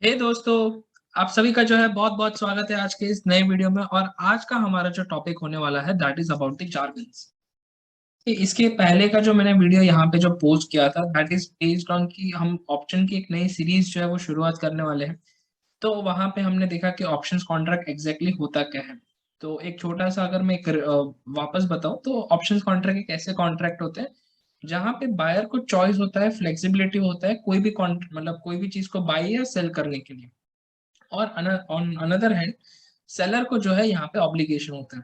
हे दोस्तों, आप सभी का जो है बहुत-बहुत स्वागत है आज के इस नए वीडियो में। और आज का हमारा जो टॉपिक होने वाला है that is about the jargons. इसके पहले का जो मैंने वीडियो यहाँ पे जो पोस्ट किया था दैट इज़ बेस्ड ऑन कि हम ऑप्शन की एक नई सीरीज़ जो है वो शुरुआत करने वाले हैं। तो वहाँ पे हमने देखा कि ऑप्शंस कॉन्ट्रैक्ट एग्ज़ैक्टली होता क्या है। तो एक छोटा-सा अगर मैं वापस बताऊँ तो ऑप्शंस कॉन्ट्रैक्ट एक ऐसे कॉन्ट्रैक्ट होते हैं, जहाँ पे बायर को चॉइस होता है, फ्लेक्सिबिलिटी होता है, कोई भी मतलब कोई भी चीज़ को बाय या सेल करने के लिए। और ऑन अनदर हैंड सेलर को जो है यहाँ पे ऑब्लिगेशन होता है।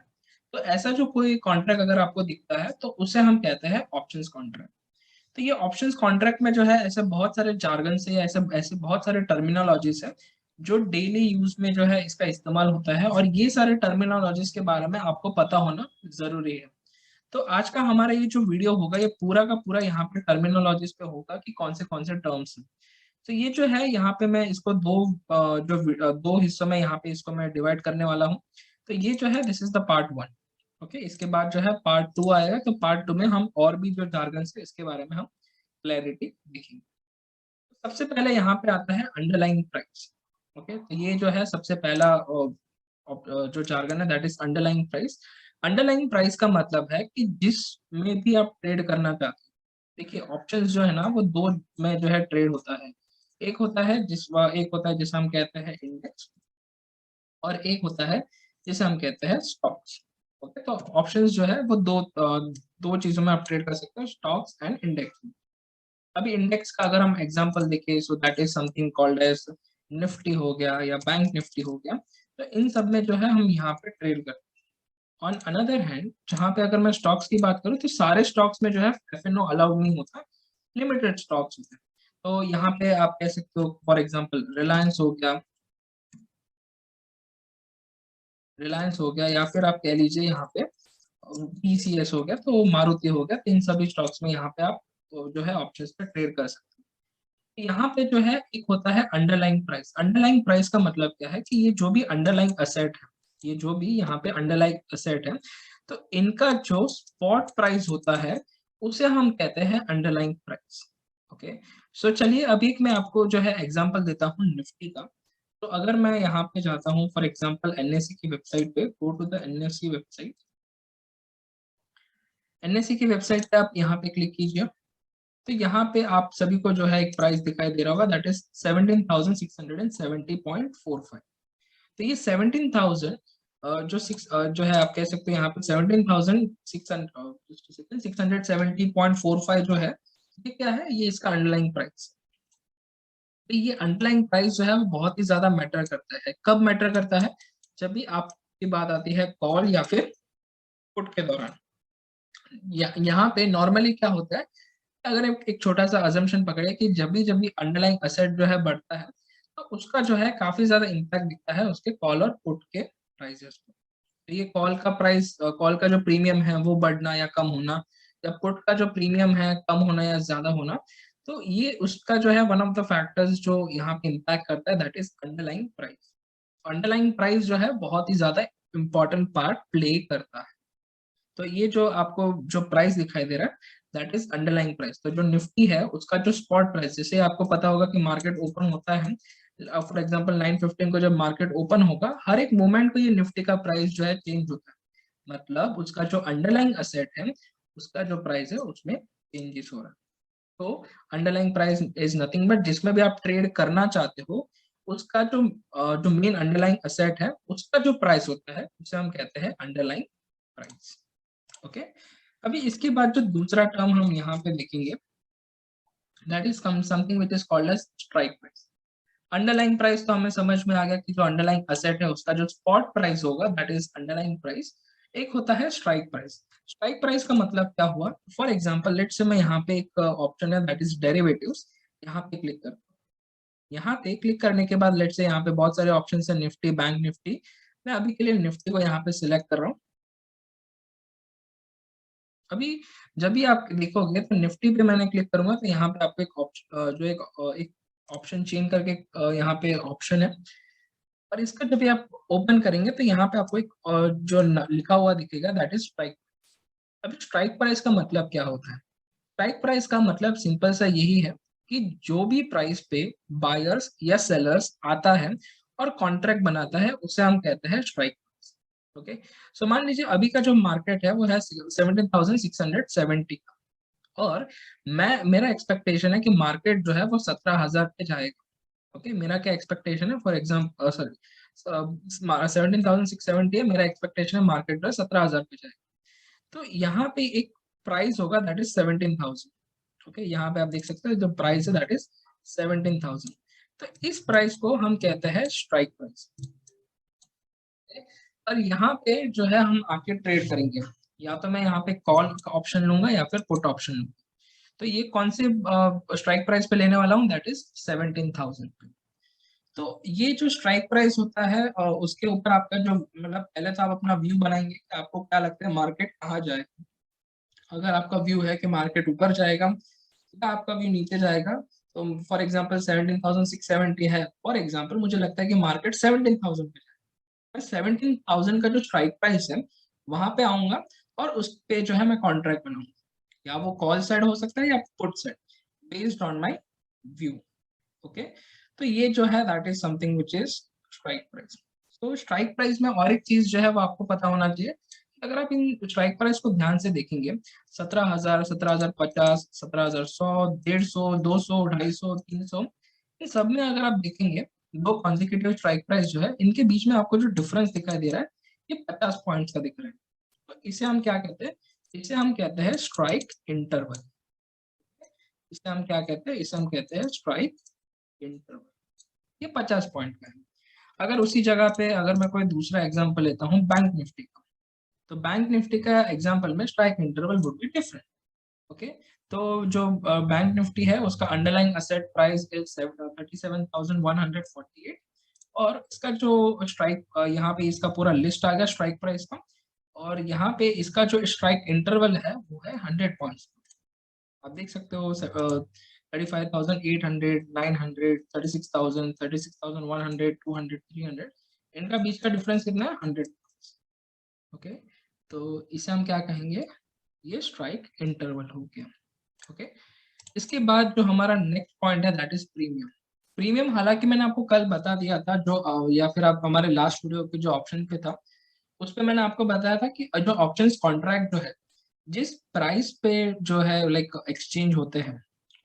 तो ऐसा जो कोई कॉन्ट्रैक्ट अगर आपको दिखता है तो उसे हम कहते हैं ऑप्शंस कॉन्ट्रैक्ट। तो ये ऑप्शंस कॉन्ट्रैक्ट में जो है ऐसे बहुत सारे जार्गन से या ऐसे ऐसे बहुत सारे टर्मिनोलॉजीज है जो डेली यूज में जो है इसका इस्तेमाल होता है, और ये सारे टर्मिनोलॉजीज के बारे में आपको पता होना जरूरी है। तो आज का हमारा ये जो वीडियो होगा ये पूरा का पूरा यहाँ पे टर्मिनोलॉजीज पे होगा कि कौन से टर्म्स हैं। तो ये जो है यहाँ पे मैं इसको दो हिस्सों में यहाँ पे इसको मैं डिवाइड करने वाला हूँ। तो ये जो है this is the part one. Okay, इसके बाद जो है पार्ट टू आएगा। तो पार्ट टू में हम और भी जो जार्गन है इसके बारे में हम क्लैरिटी देखेंगे। सबसे पहले यहाँ पे आता है अंडरलाइंग प्राइस। ओके, तो ये जो है सबसे पहला जो जार्गन है that is underlying price. Underlying price का मतलब है कि जिसमें भी आप ट्रेड करना चाहते हैं। देखिए ऑप्शंस जो है ना वो दो में जो है ट्रेड होता है। एक होता है जिसे हम कहते हैं इंडेक्स, और एक होता है जिसे हम कहते हैं स्टॉक्स। ओके, तो ऑप्शंस जो है वो दो चीजों में आप ट्रेड कर सकते हो, स्टॉक्स एंड इंडेक्स। अभी इंडेक्स का अगर हम एग्जांपल देखें so that is something called as Nifty हो गया या बैंक निफ्टी हो गया। तो इन सब में जो है हम यहाँ पे ट्रेड करते हैं। ऑन अनदर हैंड जहाँ पे अगर मैं स्टॉक्स की बात करूँ तो सारे स्टॉक्स में जो है एफ अलाउड नहीं होता, लिमिटेड स्टॉक्स होते हैं। तो यहाँ पे आप कह सकते हो फॉर एग्जांपल रिलायंस हो गया, या फिर आप कह लीजिए यहाँ पे टीसीएस हो गया, तो मारुति हो गया। तो इन सभी स्टॉक्स में यहाँ पे आप तो जो है ऑप्शंस पे ट्रेड कर सकते हैं। यहाँ पे जो है एक होता है अंडरलाइंग प्राइस। अंडरलाइंग प्राइस का मतलब क्या है कि ये जो भी अंडरलाइंग असेट है, ये जो भी यहाँ पे अंडरलाइंग असेट है, तो इनका जो स्पॉट प्राइस होता है उसे हम कहते हैं अंडरलाइंग प्राइस। ओके, सो चलिए अभी मैं आपको जो है एग्जांपल देता हूँ निफ्टी का। तो अगर मैं यहाँ पे जाता हूँ फॉर एग्जांपल एनएससी की वेबसाइट पे, go to the NSC website. NSC की वेबसाइट पे आप यहाँ पे क्लिक कीजिए। तो यहाँ पे आप सभी को जो है एक प्राइस दिखाई दे रहा होगा दैट इज 17,670.45। तो ये 17,000 जो है आप कह सकते हैं यहाँ पे 17,670.45 जो है, ये क्या है, ये इसका अंडरलाइंग प्राइस। तो ये अंडरलाइंग प्राइस जो है वो बहुत ही ज्यादा मैटर करता है। कब मैटर करता है? जब भी आपकी बात आती है कॉल या फिर पुट के दौरान। यहाँ पे नॉर्मली क्या होता है, अगर एक छोटा सा अजम्पशन पकड़े कि जब भी अंडरलाइंग असेट जो है बढ़ता है, तो उसका जो है काफी ज्यादा इम्पैक्ट दिखता है उसके कॉल और पुट के प्राइसेस पे। तो ये कॉल का जो प्रीमियम है वो बढ़ना या कम होना, या पुट का जो प्रीमियम है कम होना या ज्यादा होना, तो ये उसका जो है वन ऑफ द फैक्टर्स जो यहाँ पे इम्पैक्ट करता है that is underlying price. Underlying price जो है बहुत ही ज्यादा इंपॉर्टेंट पार्ट प्ले करता है। तो ये जो आपको जो प्राइस दिखाई दे रहा है दैट इज अंडरलाइंग प्राइस। तो जो निफ्टी है उसका जो स्पॉट प्राइस, जैसे आपको पता होगा कि मार्केट ओपन होता है फॉर एग्जांपल 9:15 को, जब मार्केट ओपन होगा हर एक मोमेंट को ये निफ्टी का प्राइस जो है चेंज होता है। मतलब उसका जो अंडरलाइंग असेट है उसका जो प्राइस है उसमें चेंजेस हो रहा है। तो underlying price is nothing but जिसमें भी आप ट्रेड करना चाहते हो उसका जो मेन अंडरलाइंग असेट है उसका जो प्राइस होता है उसे हम कहते हैं अंडरलाइंग प्राइस। ओके, अभी इसके बाद जो दूसरा टर्म हम यहाँ पे देखेंगे that is something which is called as strike price. Underline price तो हमें समझ में आ गया कि जो अंडरलाइन असेट है उसका जो स्पॉट प्राइस होगा दैट इज अंडरलाइन प्राइस। एक होता है स्ट्राइक प्राइस। स्ट्राइक प्राइस का मतलब क्या हुआ, फॉर एग्जांपल लेट से मैं यहाँ पे एक ऑप्शन है दैट इज डेरिवेटिव्स, यहाँ पे क्लिक कर। यहाँ पे क्लिक करने के बाद लेट से यहाँ पे बहुत सारे ऑप्शन है, निफ्टी, बैंक निफ्टी। मैं अभी के लिए निफ्टी को यहाँ पे सिलेक्ट कर रहा हूँ। अभी जब भी आप देखोगे तो निफ्टी पे मैंने क्लिक करूंगा तो यहाँ पे आपको एक ऑप्शन चेंज करके यहाँ पे ऑप्शन है, और इसका जब भी आप ओपन करेंगे तो यहाँ पे आपको एक लिखा हुआ दिखेगा दैट इज स्ट्राइक। अभी स्ट्राइक प्राइस का मतलब क्या होता है? स्ट्राइक प्राइस का मतलब सिंपल सा यही है कि जो भी प्राइस पे बायर्स या सेलर्स आता है और कॉन्ट्रैक्ट बनाता है उसे हम कहते हैं स्ट्राइक प्राइस। ओके, सो मान लीजिए अभी का जो मार्केट है वो है 17,670 का, और मैं मेरा एक्सपेक्टेशन है कि मार्केट जो है वो 17,000 पे जाएगा। ओके, मेरा क्या एक्सपेक्टेशन है, फॉर एग्जाम्पल सॉरी 17,670 है, मेरा एक्सपेक्टेशन है मार्केट जो है 17,000 पे जाएगा। तो यहाँ पे एक प्राइस होगा दैट इज 17,000। ओके, यहाँ पे आप देख सकते हैं जो प्राइस है दैट इज 17,000। तो इस प्राइस को हम कहते हैं स्ट्राइक प्राइस। और यहाँ पे जो है हम आके ट्रेड करेंगे, या तो मैं यहाँ पे कॉल का ऑप्शन लूंगा या फिर पुट ऑप्शन लूंगा। तो ये कौन से स्ट्राइक प्राइस पे लेने वाला हूँ, दैट इज 17,000 पे। तो ये जो स्ट्राइक प्राइस होता है उसके ऊपर आपका जो मतलब पहले तो आप अपना व्यू बनाएंगे कि आपको क्या लगता है मार्केट कहाँ जाएगा। अगर आपका व्यू है कि मार्केट ऊपर जाएगा, तो आपका व्यू नीचे जाएगा। तो फॉर एग्जांपल 17,670 है, फॉर एग्जांपल मुझे लगता है कि मार्केट 17,000 पे जाएगा। मैं 17,000 का जो स्ट्राइक प्राइस है वहां पे आऊंगा और उस पे जो है मैं कॉन्ट्रैक्ट बनाऊंगा, या वो कॉल साइड हो सकता है या put side, based on my view. Okay, तो ये जो है that is something which is strike price. तो स्ट्राइक प्राइस में और एक चीज जो है वो आपको पता होना चाहिए। अगर आप इन स्ट्राइक प्राइस को ध्यान से देखेंगे, 17,000, 17,050, 17,100, 150, 200, 250, 300, इन सब में अगर आप देखेंगे दो कॉन्जिक्यूटिव स्ट्राइक प्राइस जो है इनके बीच में आपको जो डिफरेंस दिखाई दे रहा है ये 50 पॉइंट्स का दिख रहा है। तो इसे हम क्या कहते हैं, इसे हम कहते हैं स्ट्राइक इंटरवल। इसे हम क्या कहते हैं, इसे हम कहते हैं स्ट्राइक इंटरवल। ये 50 पॉइंट का है। अगर उसी जगह पे अगर मैं कोई दूसरा एग्जांपल लेता हूँ बैंक निफ्टी का, तो बैंक निफ्टी का एग्जांपल में strike interval would be different. Okay, तो जो बैंक निफ्टी है उसका अंडरलाइंग असेट प्राइस इज 37,148, और इसका जो स्ट्राइक यहाँ पे इसका पूरा लिस्ट आ गया स्ट्राइक प्राइस का, और यहाँ पे इसका जो स्ट्राइक इंटरवल है वो है 100 पॉइंट्स। आप देख सकते हो 35,800, 900, 36,000, 36,100, 200, 300, इनका बीच का डिफरेंस कितना है, 100। ओके, तो इसे हम क्या कहेंगे, ये स्ट्राइक इंटरवल हो गया। ओके, इसके बाद जो हमारा नेक्स्ट पॉइंट है दैट इज प्रीमियम। प्रीमियम हालांकि मैंने आपको कल बता दिया था जो या फिर आप हमारे लास्ट वीडियो के जो ऑप्शन पे था उस पे मैंने आपको बताया था कि जो ऑप्शंस कॉन्ट्रैक्ट जो है जिस प्राइस पे जो है लाइक एक्सचेंज होते हैं,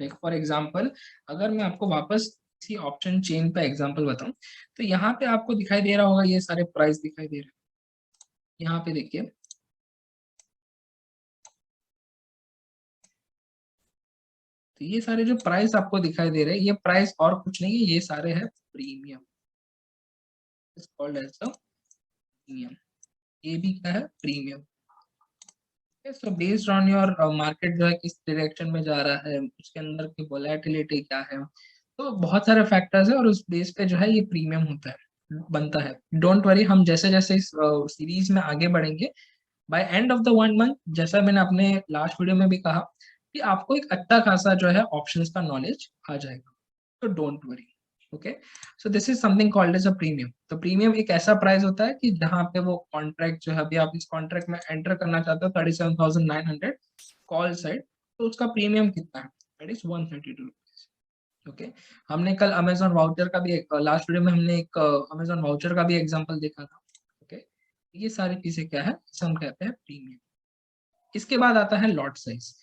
लाइक फॉर एग्जांपल अगर मैं आपको वापस इसी ऑप्शन चेन पे एग्जांपल बताऊं, तो यहाँ पे आपको दिखाई दे रहा होगा ये सारे प्राइस दिखाई दे रहे हैं। यहाँ पे देखिए, तो ये सारे जो प्राइस आपको दिखाई दे रहे हैं ये प्राइस और कुछ नहीं है, ये सारे हैं premium, is called as the premium. ये भी क्या है, premium. So based on your market जो है किस डायरेक्शन में जा रहा है, उसके अंदर की वोलेटिलिटी क्या है, तो बहुत सारे फैक्टर्स है और उस बेस पे जो है ये प्रीमियम होता है, बनता है। डोंट वरी, हम जैसे जैसे इस सीरीज में आगे बढ़ेंगे by end of the 1 month, जैसा मैंने अपने लास्ट वीडियो में भी कहा कि आपको एक अच्छा खासा जो है ऑप्शंस का नॉलेज आ जाएगा। तो don't worry. Okay, so this is something called as a premium. तो प्रीमियम एक ऐसा प्राइस होता है कि जहां पे वो कॉन्ट्रैक्ट जो है अभी आप इस कॉन्ट्रैक्ट में एंटर करना चाहते हो 37,900 कॉल साइड, तो उसका प्रीमियम कितना है, दैट इज 132 रुपीज। ओके, हमने कल अमेजोन वाउचर का भी एक लास्ट वीडियो में हमने एक अमेजोन वाउचर का भी एग्जांपल देखा था। ओके, ये सारी चीजें क्या है, इसे हम कहते हैं प्रीमियम। इसके बाद आता है लॉट साइज।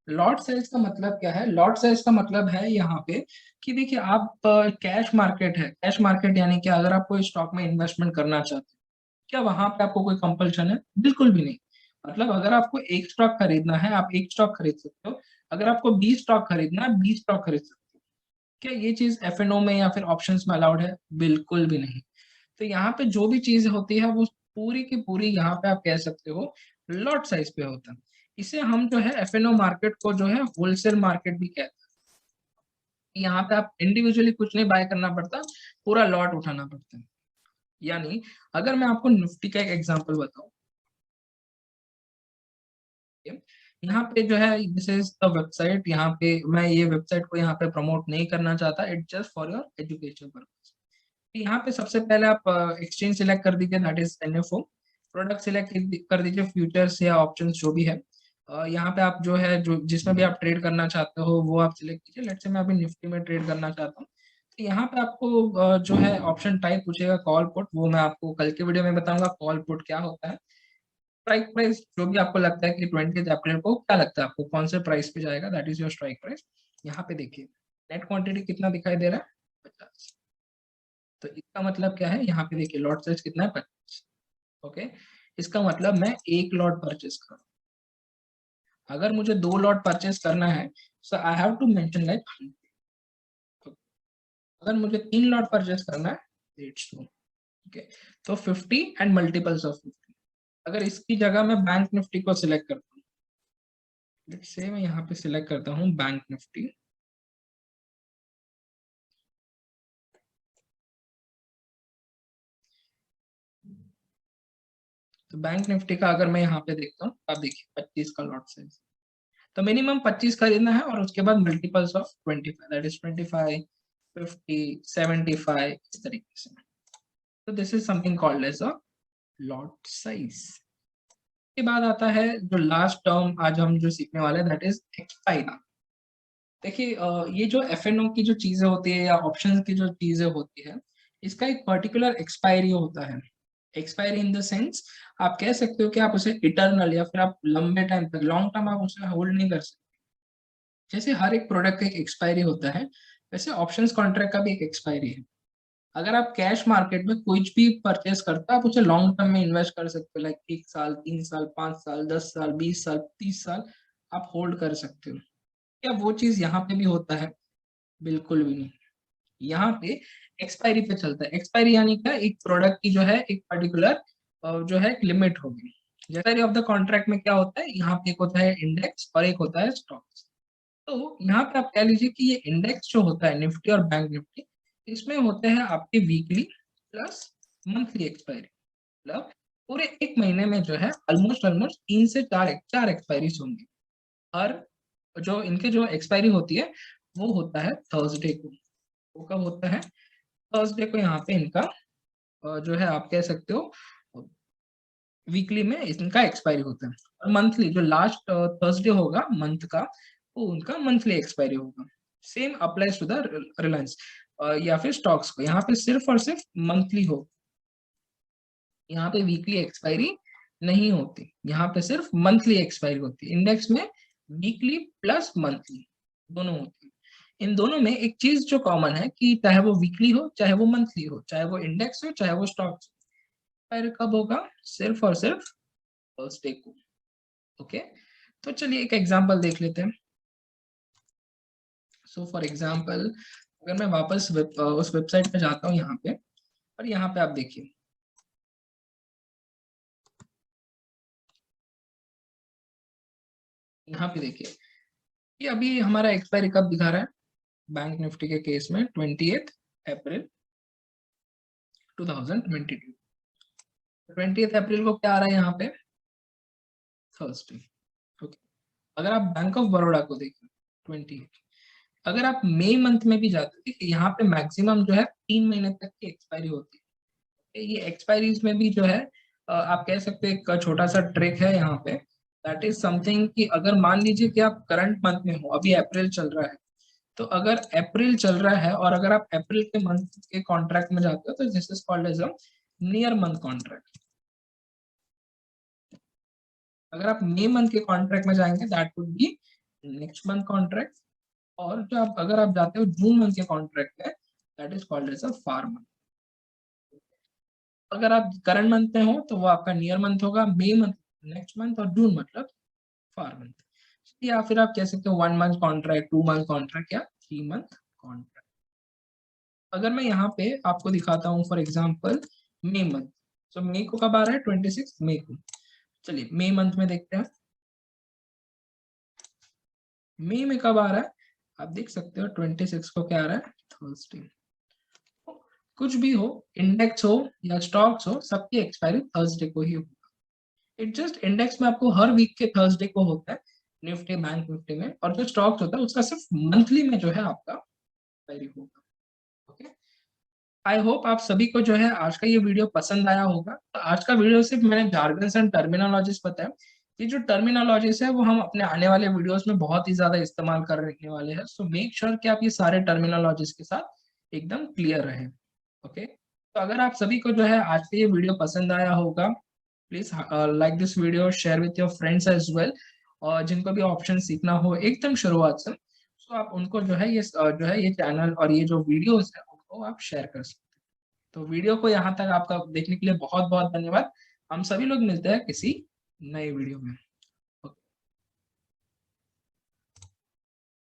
लॉट साइज का मतलब क्या है, लॉट साइज का मतलब है यहाँ पे कि देखिए आप कैश मार्केट है, कैश मार्केट यानी कि अगर आप कोई स्टॉक में इन्वेस्टमेंट करना चाहते हैं, क्या वहां पे आपको कोई कंपल्शन है, बिल्कुल भी नहीं। मतलब अगर आपको एक स्टॉक खरीदना है आप एक स्टॉक खरीद सकते हो, अगर आपको 20 स्टॉक खरीदना है 20 स्टॉक खरीद सकते हो। क्या ये चीज एफएनओ में या फिर ऑप्शंस में अलाउड है, बिल्कुल भी नहीं। तो यहाँ पे जो भी चीज होती है वो पूरी की पूरी यहाँ पे आप कह सकते हो लॉट साइज पे होता है। इसे हम जो है एफएनओ मार्केट को जो है होलसेल मार्केट भी कहते हैं। यहाँ पे आप इंडिविजुअली कुछ नहीं बाय करना पड़ता, पूरा लॉट उठाना पड़ता है। यानी अगर मैं आपको निफ्टी का एक एग्जांपल बताऊं, यहाँ पे जो है दिस इज द वेबसाइट, यहाँ पे मैं ये वेबसाइट को यहाँ पे प्रमोट नहीं करना चाहता, it just for your education purpose. यहाँ पे सबसे पहले आप एक्सचेंज सिलेक्ट कर दीजिए that is NFO, product select कर दीजिए फ्यूचर्स या ऑप्शंस जो भी है। यहाँ पे आप जो है जो जिसमें भी आप ट्रेड करना चाहते हो वो आप सिलेक्ट कीजिए। लेट्स से मैं अभी निफ्टी में ट्रेड करना चाहता हूँ, तो यहाँ पे आपको जो है ऑप्शन टाइप पूछेगा कॉल पुट, वो मैं आपको कल के वीडियो में बताऊंगा कॉल पुट क्या होता है। स्ट्राइक प्राइस जो भी आपको लगता है कि 20 अप्रैल को क्या लगता है आपको कौन से प्राइस पे जाएगा, that is your strike price. यहाँ पे देखिए नेट क्वांटिटी कितना दिखाई दे रहा है, 50। तो इसका मतलब क्या है, यहाँ पे देखिए लॉट साइज कितना है, 25। ओके, इसका मतलब मैं एक लॉट परचेस करूँ। अगर मुझे 2 लॉट परचेस करना है, so I have to mention like 100। अगर मुझे 3 लॉट परचेस करना है, इट्स 2। ओके, तो 50 एंड मल्टीपल्स ऑफ 50। अगर इसकी जगह मैं बैंक निफ्टी को सिलेक्ट करता हूँ, लेट्स से मैं यहाँ पे सिलेक्ट करता हूँ बैंक निफ्टी। तो बैंक निफ्टी का अगर मैं यहाँ पे देखता हूँ, आप देखिए 25 का लॉट साइज, तो मिनिमम 25 खरीदना है और उसके बाद मल्टीपल्स ऑफ 25, दैट इज 25, 50, 75, इस तरीके से। तो this is something called as a lot size. के बाद आता है जो लास्ट टर्म आज हम जो सीखने वाले हैं, दैट इज एक्सपायरी। देखिए ये जो एफएनओ की जो चीजें होती है या ऑप्शंस की जो चीजें होती है, इसका एक पर्टिकुलर एक्सपायरी होता है। एक्सपायरी इन द सेंस आप कह सकते हो कि आप उसे इटर्नल या फिर आप लंबे टाइम तक लॉन्ग टर्म आप उसे होल्ड नहीं कर सकते। जैसे हर एक प्रोडक्ट का एक एक्सपायरी होता है, वैसे ऑप्शंस कॉन्ट्रैक्ट का भी एक एक्सपायरी है। अगर आप कैश मार्केट में कुछ भी परचेस करते हो, आप उसे लॉन्ग टर्म में इन्वेस्ट कर सकते हो, लाइक 1 साल, 3 साल, 5 साल, 10 साल, 20 साल, 30 साल आप होल्ड कर सकते हो। क्या वो चीज यहाँ पे भी होता है? बिल्कुल भी नहीं। यहाँ पे एक्सपायरी पे चलता है। एक्सपायरी यानी क्या, एक प्रोडक्ट की जो है एक पर्टिकुलर जो है एक लिमिट होगी। जैसा ऑफ द कॉन्ट्रैक्ट में क्या होता है, यहाँ पे एक होता है इंडेक्स और एक होता है स्टॉक्स। तो यहाँ पे आप कह लीजिए कि ये इंडेक्स जो होता है निफ्टी और बैंक निफ्टी, इसमें होते हैं आपके वीकली प्लस मंथली एक्सपायरी। मतलब पूरे एक महीने में जो है ऑलमोस्ट ऑलमोस्ट 3 से 4 एक्सपायरीज होंगी। और जो इनके जो एक्सपायरी होती है वो होता है थर्सडे को। वो कब होता है? थर्सडे को यहाँ पे इनका जो है आप कह सकते हो वीकली में इनका एक्सपायरी होता है। और मंथली जो लास्ट थर्सडे होगा मंथ का, वो उनका मंथली एक्सपायरी होगा। Same applies to the Reliance या फिर स्टॉक्स को। यहाँ पे सिर्फ और सिर्फ मंथली हो, यहाँ पे वीकली एक्सपायरी नहीं होती, यहाँ पे सिर्फ मंथली एक्सपायरी होती है। इंडेक्स में वीकली प्लस मंथली दोनों होती है। इन दोनों में एक चीज जो कॉमन है कि चाहे वो वीकली हो, चाहे वो मंथली हो, चाहे वो इंडेक्स हो, चाहे वो स्टॉक्स हो, एक्सपायरी कब होगा? सिर्फ और सिर्फ थर्सडे को। ओके, तो चलिए एक एग्जांपल देख लेते हैं। सो फॉर एग्जांपल अगर मैं वापस उस वेबसाइट पे जाता हूँ यहाँ पे, और यहाँ पे आप देखिए यहाँ पे देखिए ये अभी हमारा एक्सपायरी कब दिखा रहा है बैंक निफ्टी के केस में, 28 अप्रैल 2022। 28 अप्रैल को क्या आ रहा है यहाँ पे? थर्सडे। ओके, अगर आप बैंक ऑफ बड़ौदा को देखिए 28, अगर आप मई मंथ में भी जाते हैं, यहाँ पे मैक्सिमम जो है 3 महीने तक की एक्सपायरी होती है। ये एक्सपायरीज में भी जो है आप कह सकते हैं एक छोटा सा ट्रिक है यहाँ पे, दैट इज समथिंग कि अगर मान लीजिए कि आप करंट मंथ में हो, अभी अप्रैल चल रहा है, तो अगर अप्रैल चल रहा है और अगर आप अप्रैल के मंथ के कॉन्ट्रैक्ट में जाते हो, तो this is called as a near month contract. अगर आप मई मंथ के कॉन्ट्रैक्ट में जाएंगे, that would be next month contract. और जो आप अगर आप जाते हो जून मंथ के कॉन्ट्रैक्ट में, that is called as a far month. अगर आप करंट मंथ में हो तो वो आपका नियर मंथ होगा, मई मंथ नेक्स्ट मंथ, और जून मतलब फार मंथ। या फिर आप कह सकते हो 1 मंथ कॉन्ट्रैक्ट, 2 मंथ कॉन्ट्रैक्ट या 3 मंथ कॉन्ट्रैक्ट। अगर मैं यहाँ पे आपको दिखाता हूँ फॉर एग्जाम्पल मई मंथ, तो मई को कब आ रहा है? 26 मई को। चलिए मई मंथ में देखते हैं मई में कब आ रहा है। आप देख सकते हो 26 को क्या आ रहा है? थर्सडे। कुछ भी हो, इंडेक्स हो या स्टॉक्स हो, सबकी एक्सपायरी थर्सडे को ही होगा। इट जस्ट इंडेक्स में आपको हर वीक के थर्सडे को होता है, निफ्टी बैंक निफ्टी में, और जो स्टॉक्स होता है उसका सिर्फ मंथली में जो है आपका एक्सपायरी होगा। ओके, आई होप आप सभी को जो है आज का ये वीडियो पसंद आया होगा। तो आज का वीडियो सिर्फ मैंने जार्गन्स एंड टर्मिनोलॉजीज बताया, ये जो टर्मिनोलॉजीज है वो हम अपने आने वाले वीडियोस में बहुत ही ज्यादा इस्तेमाल करने वाले हैं, सो मेक श्योर कि आप ये सारे टर्मिनोलॉजीज के साथ एकदम क्लियर रहे। ओके, तो अगर आप सभी को जो है आज का ये वीडियो पसंद आया होगा, please like this video, share with your friends as well, और जिनको भी ऑप्शन सीखना हो एकदम शुरुआत से, तो आप उनको जो है ये जो है ये चैनल और ये जो वीडियोस है उनको आप शेयर कर सकते हैं। तो वीडियो को यहाँ तक आपका देखने के लिए बहुत बहुत धन्यवाद। हम सभी लोग मिलते हैं किसी नए वीडियो में।